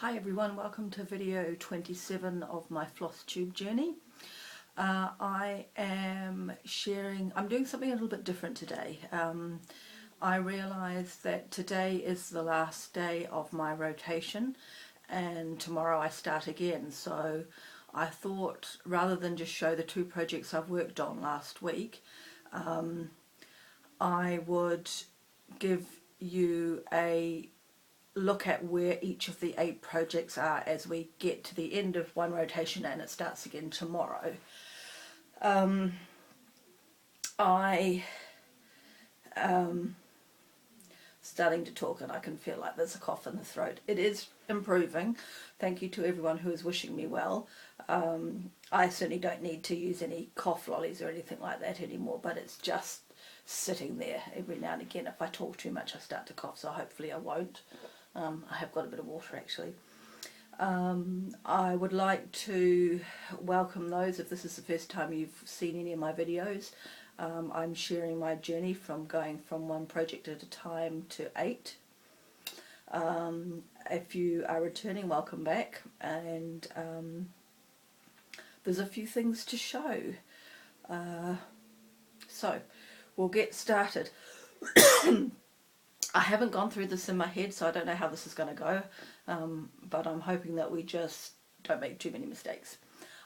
Hi everyone, welcome to video 27 of my Flosstube journey. I'm doing something a little bit different today. I realised that today is the last day of my rotation and tomorrow I start again, so I thought rather than just show the two projects I've worked on last week, I would give you a look at where each of the 8 projects are as we get to the end of one rotation and it starts again tomorrow. Starting to talk and I can feel like there's a cough in the throat. It is improving. Thank you to everyone who is wishing me well. I certainly don't need to use any cough lollies or anything like that anymore, but it's just sitting there every now and again. If I talk too much I start to cough, so hopefully I won't. I have got a bit of water actually. I would like to welcome those if this is the first time you've seen any of my videos. I'm sharing my journey from going from one project at a time to 8. If you are returning, welcome back, and there's a few things to show. So we'll get started. I haven't gone through this in my head, so I don't know how this is going to go, but I'm hoping that we just don't make too many mistakes.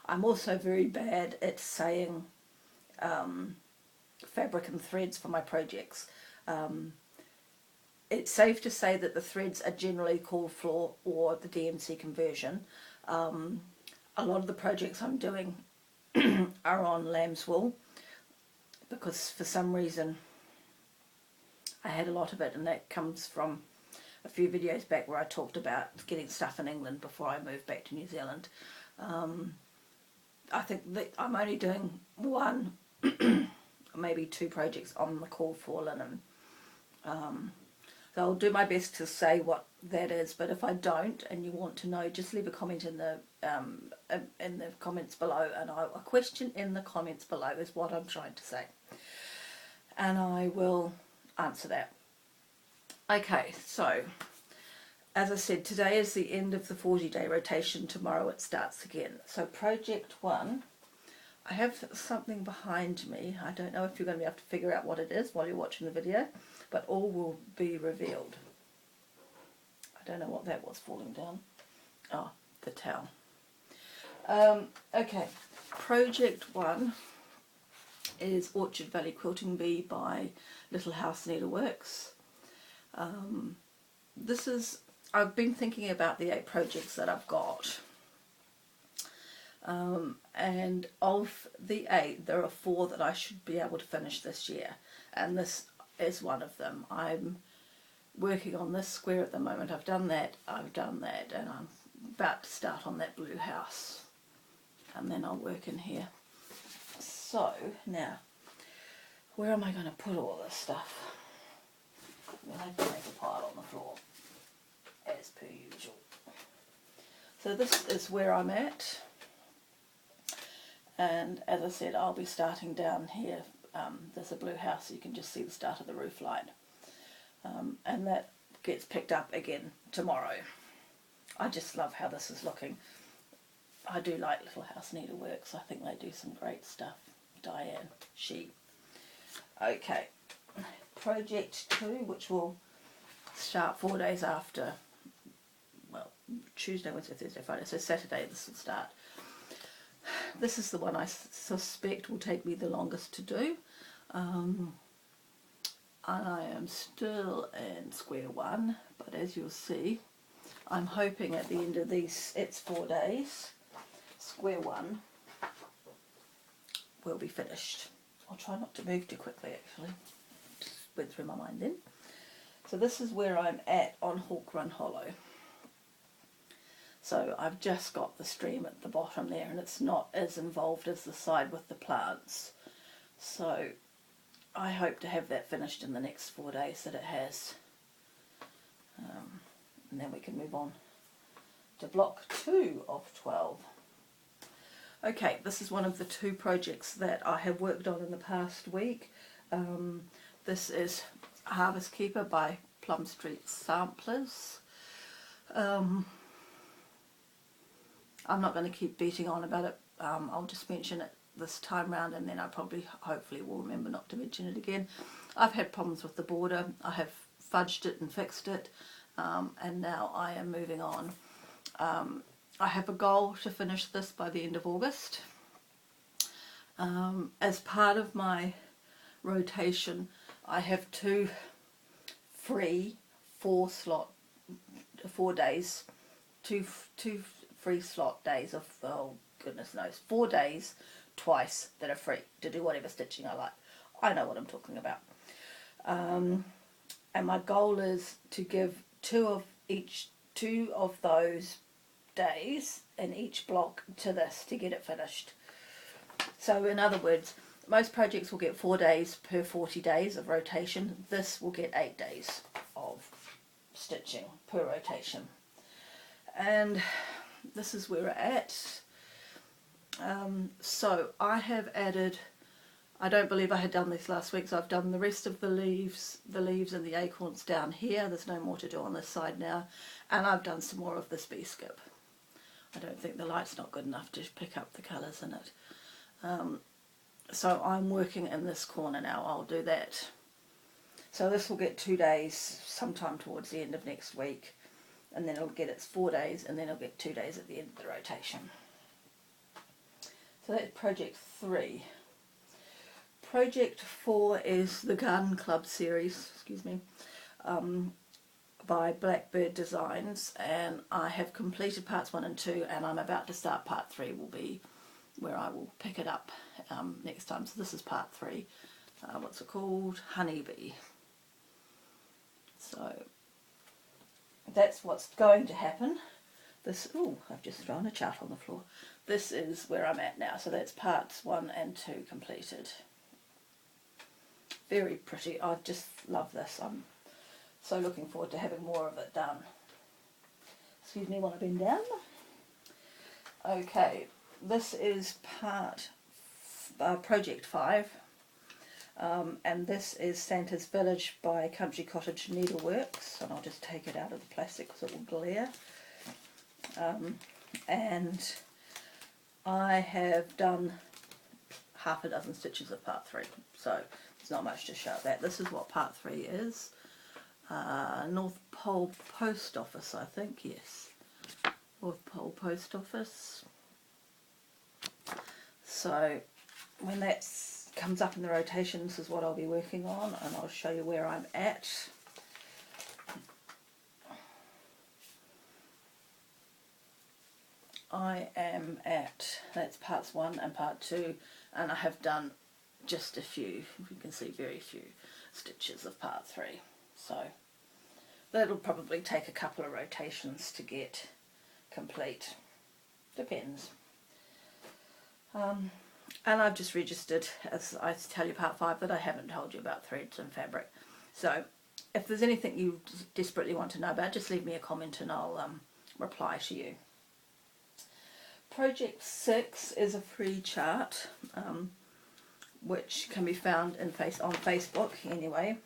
I'm also very bad at saying fabric and threads for my projects. It's safe to say that the threads are generally called floor or the DMC conversion. A lot of the projects I'm doing are on lamb's wool because for some reason I had a lot of it, and that comes from a few videos back where I talked about getting stuff in England before I moved back to New Zealand. I think that I'm only doing one, maybe 2 projects on the call for linen. So I'll do my best to say what that is, but if I don't and you want to know, just leave a comment in the comments below, and a question in the comments below is what I'm trying to say, and I will answer that. Okay, so as I said, today is the end of the 40-day rotation. Tomorrow it starts again. So project 1, I have something behind me. I don't know if you're going to be able to figure out what it is while you're watching the video, but all will be revealed. I don't know what that was falling down. Oh, the towel. Okay, project 1 is Orchard Valley Quilting Bee by Little House Needleworks. I've been thinking about the 8 projects that I've got, and of the 8 there are 4 that I should be able to finish this year, and this is one of them. I'm working on this square at the moment. I've done that, and I'm about to start on that blue house, and then I'll work in here. So now, where am I going to put all this stuff? We'll have to make a pile on the floor, as per usual. So this is where I'm at, and as I said, I'll be starting down here. There's a blue house, so you can just see the start of the roof line, and that gets picked up again tomorrow. I just love how this is looking. I do like Little House Needleworks. I think they do some great stuff. Diane, she. Okay, project 2, which will start 4 days after, well, Tuesday, Wednesday, Thursday, Friday, so Saturday this will start. This is the one I suspect will take me the longest to do, and I am still in square 1, but as you'll see, I'm hoping at the end of these, it's 4 days, square 1 will be finished. I'll try not to move too quickly actually. Just went through my mind then. So this is where I'm at on Hawk Run Hollow. So I've just got the stream at the bottom there, and it's not as involved as the side with the plants. So I hope to have that finished in the next 4 days that it has. And then we can move on to block 2 of 12. Okay, this is one of the 2 projects that I have worked on in the past week. This is Harvest Keeper by Plum Street Samplers. I'm not going to keep beating on about it. I'll just mention it this time round, and then I probably, hopefully, will remember not to mention it again. I've had problems with the border. I have fudged it and fixed it, and now I am moving on. I have a goal to finish this by the end of August. As part of my rotation, I have 2 free 4 days, two free slot days of, oh goodness knows, 4 days twice that are free to do whatever stitching I like. I know what I'm talking about. And my goal is to give 2 of those days in each block to this to get it finished. So in other words, most projects will get 4 days per 40 days of rotation. This will get 8 days of stitching per rotation. And this is where we're at. So I have added, I don't believe I had done this last week, so I've done the rest of the leaves and the acorns down here. There's no more to do on this side now. And I've done some more of this bee skip. I don't think the light's not good enough to pick up the colours in it. So I'm working in this corner now. I'll do that. So this will get 2 days sometime towards the end of next week, and then it'll get its 4 days, and then it'll get 2 days at the end of the rotation. So that's project 3. Project 4 is the Garden Club series, by Blackbird Designs, and I have completed parts 1 and 2, and I'm about to start part 3. Will be where I will pick it up next time. So this is part 3. What's it called? Honeybee. So that's what's going to happen. This, oh, I've just thrown a chart on the floor. This is where I'm at now. So that's parts 1 and 2 completed. Very pretty. I just love this. I'm so looking forward to having more of it done. Excuse me while I bend down. Okay, this is project 5. And this is Santa's Village by Country Cottage Needleworks, and I'll just take it out of the plastic because it will glare. And I have done half a dozen stitches of part 3, so there's not much to show that. This is what part 3 is. North Pole Post Office, I think, yes. North Pole Post Office. So when that comes up in the rotation, this is what I'll be working on, and I'll show you where I'm at. I am at, that's parts 1 and part 2, and I have done just a few, you can see very few stitches of part 3. So that'll probably take a couple of rotations to get complete. Depends. And I've just registered, as I tell you, part 5, that I haven't told you about threads and fabric. So if there's anything you desperately want to know about, just leave me a comment and I'll reply to you. Project 6 is a free chart, which can be found on Facebook anyway.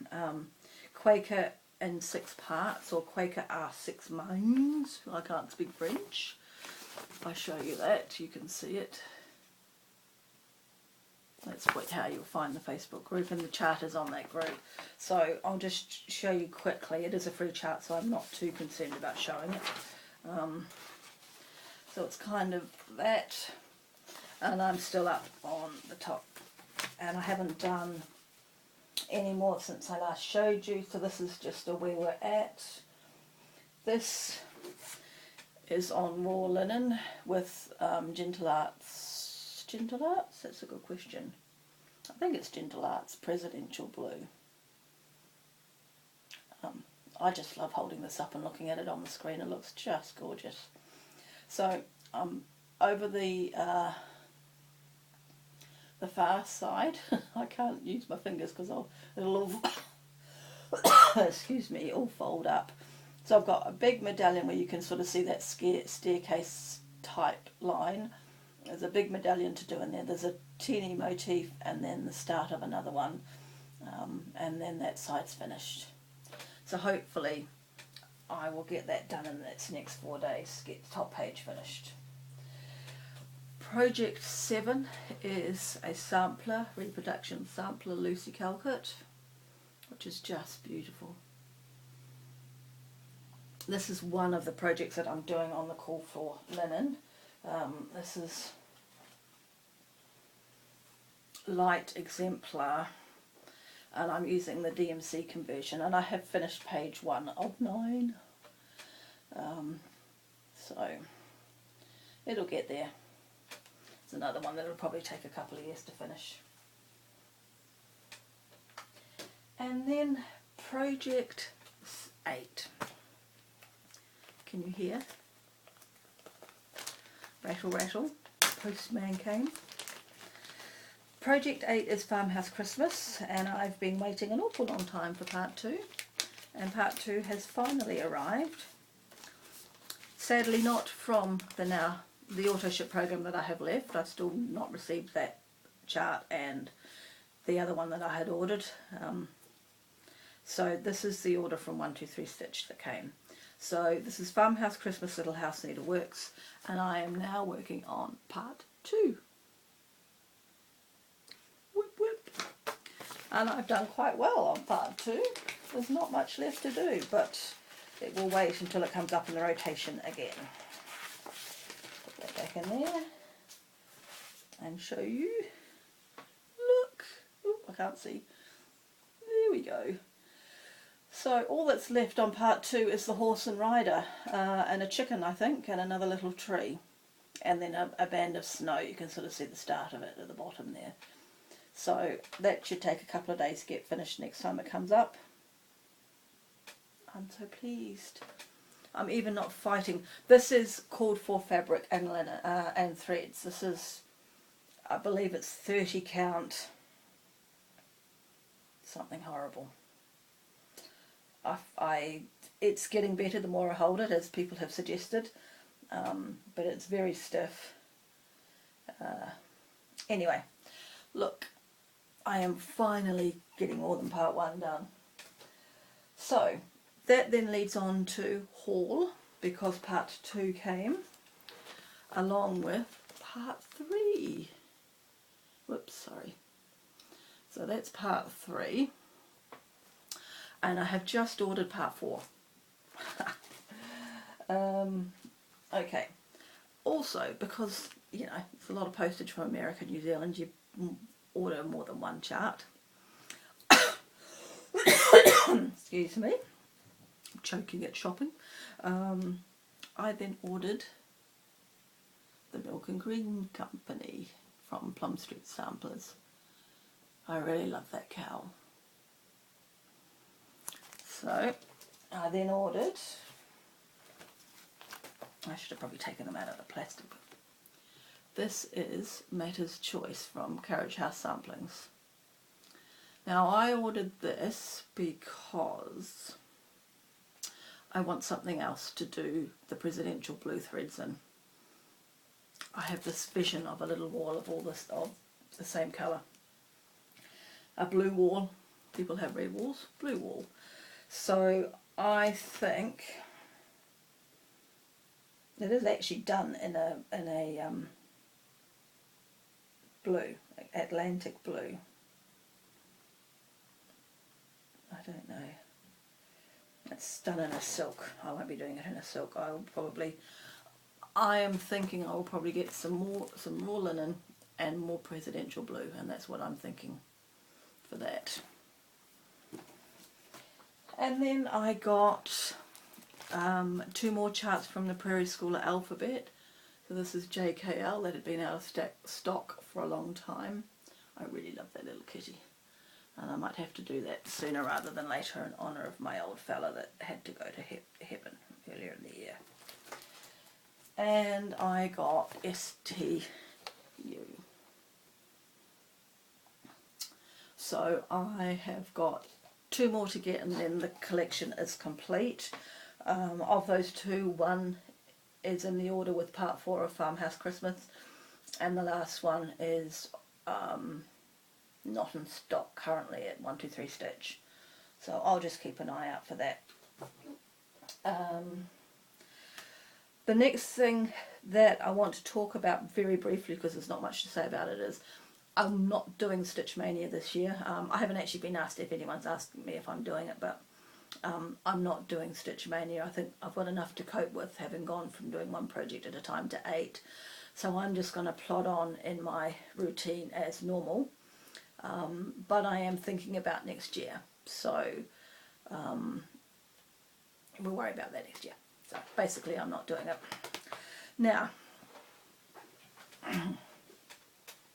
Quaker in 6 parts, or Quaker are 6 minds. I can't speak French. If I show you that, you can see it. That's how you'll find the Facebook group, and the chart is on that group. So I'll just show you quickly. It is a free chart, so I'm not too concerned about showing it. So it's kind of that, and I'm still up on the top, and I haven't done any more since I last showed you, so this is just where we're at. This is on raw linen with Gentle Arts. Gentle Arts? That's a good question. I think it's Gentle Arts Presidential Blue. I just love holding this up and looking at it on the screen. It looks just gorgeous. So over the far side, I can't use my fingers because it'll all excuse me, all fold up. So I've got a big medallion where you can sort of see that staircase type line. There's a big medallion to do in there. There's a teeny motif and then the start of another one, and then that side's finished. So hopefully I will get that done in its next 4 days, get the top page finished. Project 7 is a sampler, reproduction sampler Lucy Calcutt, which is just beautiful. This is one of the projects that I'm doing on the call for linen. This is light exemplar, and I'm using the DMC conversion, and I have finished page 1 of 9. So it'll get there. It's another one that'll probably take a couple of years to finish. And then Project 8. Can you hear? Rattle, rattle. Postman came. Project 8 is Farmhouse Christmas, and I've been waiting an awful long time for part 2, and part 2 has finally arrived. Sadly not from the auto ship program that I have left. I've still not received that chart and the other one that I had ordered. So this is the order from 123 Stitch that came. So this is Farmhouse Christmas Little House Needleworks, and I am now working on part 2. Whip whip. And I've done quite well on part 2. There's not much left to do, but it will wait until it comes up in the rotation again. Put that back in there and show you. Look! Ooh, I can't see. There we go. So all that's left on part 2 is the horse and rider, and a chicken, I think, and another little tree, and then a band of snow. You can sort of see the start of it at the bottom there. So that should take a couple of days to get finished next time it comes up. I'm so pleased. I'm even not fighting. This is called for fabric and linen and threads. This is, I believe it's 30 count. Something horrible. It's getting better the more I hold it, as people have suggested, but it's very stiff. Anyway, look, I am finally getting more than part 1 done. So that then leads on to haul, because part 2 came along with part 3. Whoops, sorry. So that's part 3. And I have just ordered part 4. Okay. Also, because, you know, it's a lot of postage from America, New Zealand, you order more than one chart. Excuse me. I'm choking at shopping. I then ordered the Milk and Green Company from Plum Street Samplers. I really love that cowl. So I then ordered, I should have probably taken them out of the plastic. This is Matter's Choice from Carriage House Samplings. Now I ordered this because I want something else to do the presidential blue threads in. I have this vision of a little wall of all this, of the same colour. A blue wall. People have red walls. Blue wall. So I think it is actually done in a blue, Atlantic blue. I don't know. It's done in a silk. I won't be doing it in a silk. I am thinking I will probably get some raw linen and more presidential blue, and that's what I'm thinking for that. And then I got 2 more charts from the Prairie Schooler alphabet. So this is JKL, that had been out of stock for a long time. I really love that little kitty. And I might have to do that sooner rather than later in honour of my old fella that had to go to heaven earlier in the year. And I got STU. So I have got 2 more to get, and then the collection is complete. Of those 2, one is in the order with part 4 of Farmhouse Christmas, and the last one is not in stock currently at 123 Stitch. So I'll just keep an eye out for that. The next thing that I want to talk about very briefly, because there's not much to say about it, is I'm not doing Stitch Mania this year. I haven't actually been asked if anyone's asked me if I'm doing it, but I'm not doing Stitch Mania. I think I've got enough to cope with, having gone from doing one project at a time to 8. So I'm just going to plod on in my routine as normal. But I am thinking about next year. So we'll worry about that next year. So basically I'm not doing it. Now,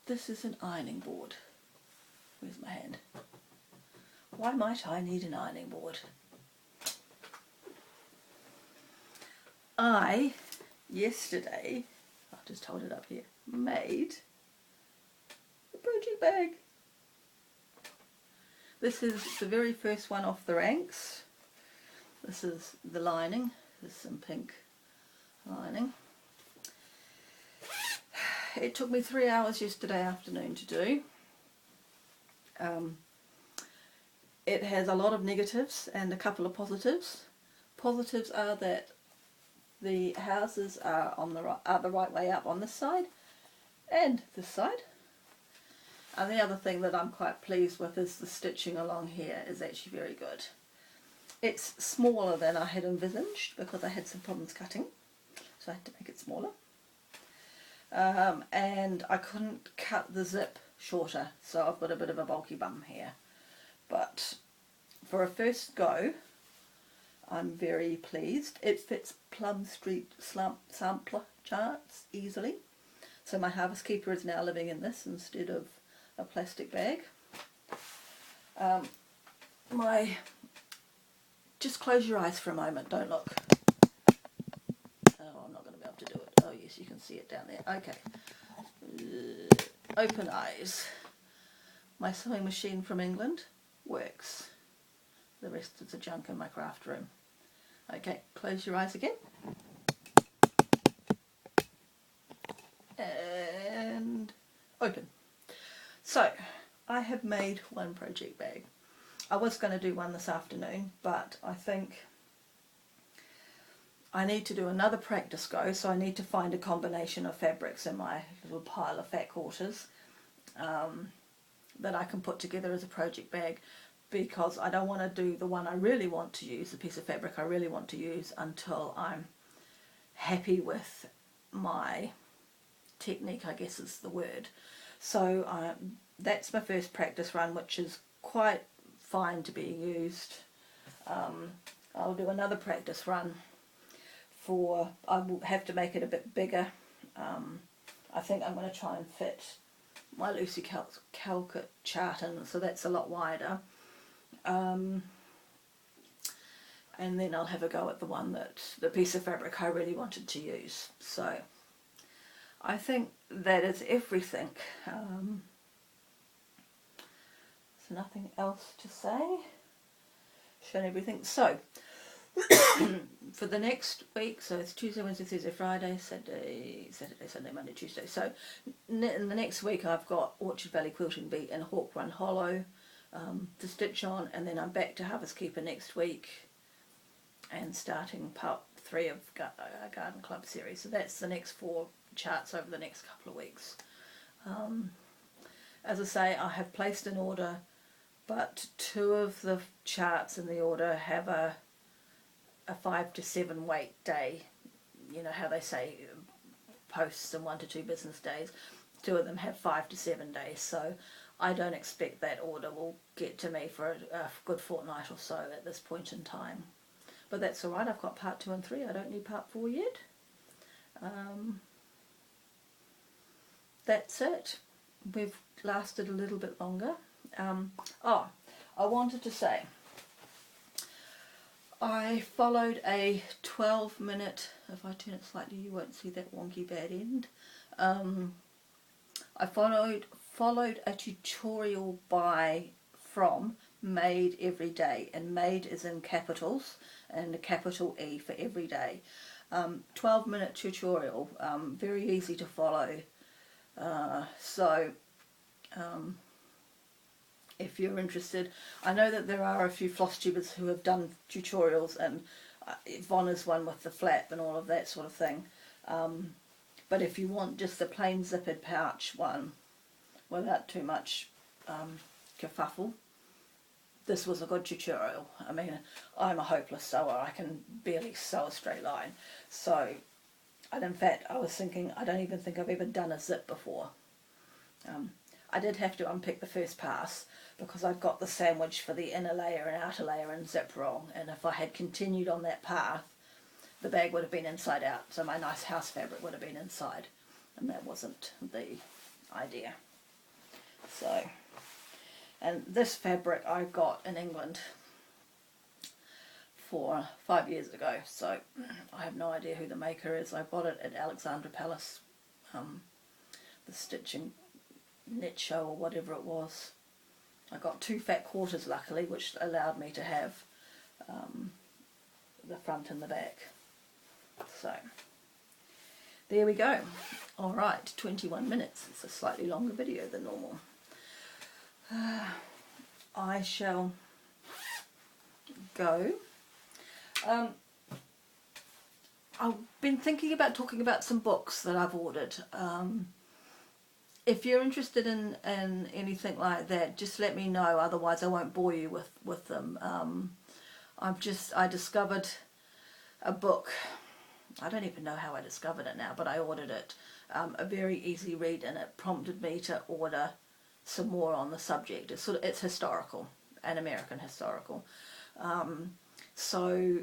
this is an ironing board. Where's my hand? Why might I need an ironing board? I, yesterday, I'll just hold it up here, made a project bag. This is the very first one off the ranks. This is the lining. There's some pink lining. It took me 3 hours yesterday afternoon to do. It has a lot of negatives and a couple of positives. Positives are that the houses are the right way up on this side and this side. And the other thing that I'm quite pleased with is the stitching along here is actually very good. It's smaller than I had envisaged because I had some problems cutting, so I had to make it smaller. And I couldn't cut the zip shorter, so I've got a bit of a bulky bum here. But for a first go, I'm very pleased. It fits Plum Street sampler charts easily. So my Harvest Keeper is now living in this instead of a plastic bag. Just close your eyes for a moment, don't look. Oh, I'm not going to be able to do it. Oh yes, you can see it down there. Okay. Open eyes. My sewing machine from England works. The rest is the junk in my craft room. Okay, close your eyes again. And open. So, I have made one project bag. I was going to do one this afternoon, but I think I need to do another practice go, so I need to find a combination of fabrics in my little pile of fat quarters that I can put together as a project bag, because I don't want to do the one I really want to use, the piece of fabric I really want to use, until I'm happy with my technique, I guess is the word. So that's my first practice run, which is quite fine to be used. I'll do another practice run I will have to make it a bit bigger. I think I'm going to try and fit my Lucy Calcutt chart in, so that's a lot wider. And then I'll have a go at the piece of fabric I really wanted to use. So I think that is everything. There's nothing else to say. Shown everything. So for the next week, so it's Tuesday, Wednesday, Thursday, Friday, Saturday, Sunday, Monday, Tuesday. So in the next week I've got Orchard Valley Quilting Bee and Hawk Run Hollow to stitch on, and then I'm back to Harvest Keeper next week and starting part 3 of Garden Club series. So that's the next 4 charts over the next couple of weeks. As I say, I have placed an order, but 2 of the charts in the order have a 5 to 7 wait day. You know how they say posts in 1 to 2 business days. 2 of them have 5 to 7 days, so I don't expect that order will get to me for a good fortnight or so at this point in time. But that's alright, I've got part 2 and 3, I don't need part 4 yet. That's it. We've lasted a little bit longer. I wanted to say, I followed a 12-minute, if I turn it slightly you won't see that wonky bad end. I followed a tutorial from Made Every Day, and Made is in capitals and a capital E for every day. 12-minute tutorial, very easy to follow. If you're interested, I know that there are a few Flosstubers who have done tutorials, and Vonna's one with the flap and all of that sort of thing. But if you want just the plain zippered pouch one without too much kerfuffle, this was a good tutorial. I mean, I'm a hopeless sewer. I can barely sew a straight line. So, and in fact, I was thinking, I don't even think I've ever done a zip before. I did have to unpick the first pass because I'd got the sandwich for the inner layer and outer layer and zip wrong, and if I had continued on that path, the bag would have been inside out, so my nice house fabric would have been inside, and that wasn't the idea. So, and this fabric I got in England for 5 years ago, so I have no idea who the maker is. I bought it at Alexandra Palace, the stitching net show or whatever it was. I got 2 fat quarters luckily, which allowed me to have the front and the back. So there we go. Alright, 21 minutes. It's a slightly longer video than normal. I shall go. I've been thinking about talking about some books that I've ordered. If you're interested in anything like that, just let me know, otherwise I won't bore you with them. I discovered a book. I don't even know how I discovered it now, but I ordered it. A very easy read, and it prompted me to order some more on the subject. It's historical, and American historical. So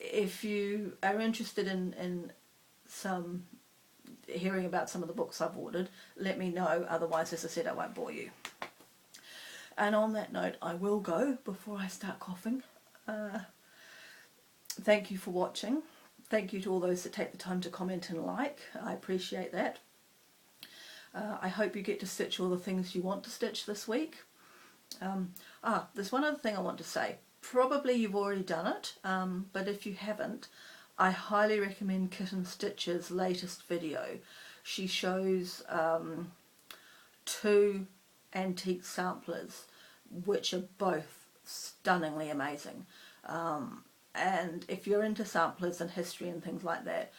if you are interested in some hearing about some of the books I've ordered, let me know, otherwise, as I said, I won't bore you. And on that note, I will go before I start coughing. Thank you for watching. Thank you to all those that take the time to comment and like. I appreciate that. I hope you get to stitch all the things you want to stitch this week. There's one other thing I want to say. Probably you've already done it, but if you haven't, I highly recommend Kitten Stitch's latest video. She shows 2 antique samplers, which are both stunningly amazing. And if you're into samplers and history and things like that,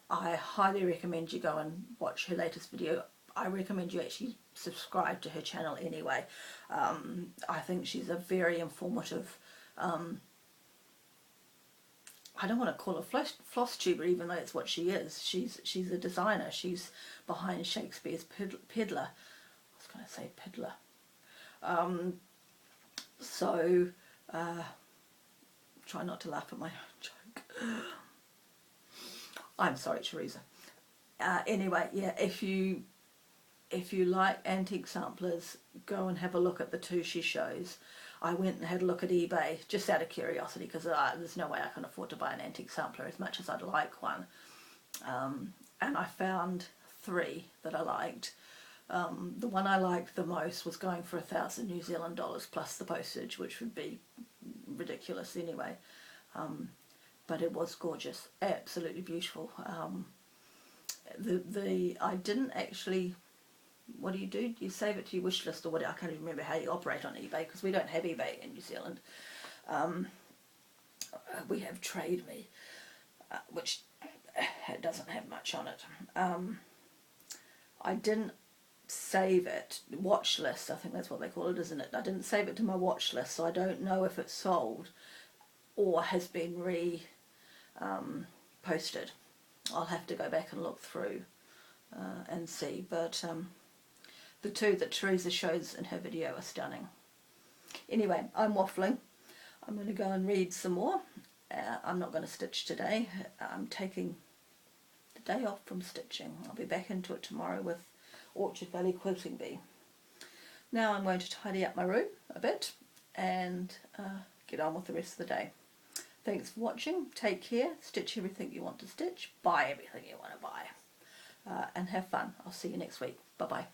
I highly recommend you go and watch her latest video. I recommend you actually subscribe to her channel anyway. I think she's a very informative, I don't want to call her Flosstuber, even though it's what she is. She's a designer. She's behind Shakespeare's Peddler. I was going to say Peddler. Try not to laugh at my own joke. I'm sorry, Teresa. Anyway, yeah, if you like antique samplers, go and have a look at the 2 she shows. I went and had a look at eBay just out of curiosity, because there's no way I can afford to buy an antique sampler as much as I'd like one. And I found 3 that I liked. The one I liked the most was going for $1,000 New Zealand dollars plus the postage, which would be ridiculous anyway. But it was gorgeous, absolutely beautiful. I didn't actually. What do? You save it to your wish list or what? I can't even remember how you operate on eBay, because we don't have eBay in New Zealand. We have Trade Me, which doesn't have much on it. I didn't save it. Watch list, I think that's what they call it, isn't it? I didn't save it to my watch list, so I don't know if it's sold or has been posted. I'll have to go back and look through and see, but the 2 that Teresa shows in her video are stunning. Anyway, I'm waffling. I'm going to go and read some more. I'm not going to stitch today. I'm taking the day off from stitching. I'll be back into it tomorrow with Orchard Valley Quilting Bee. Now I'm going to tidy up my room a bit and get on with the rest of the day. Thanks for watching. Take care. Stitch everything you want to stitch. Buy everything you want to buy. And have fun. I'll see you next week. Bye-bye.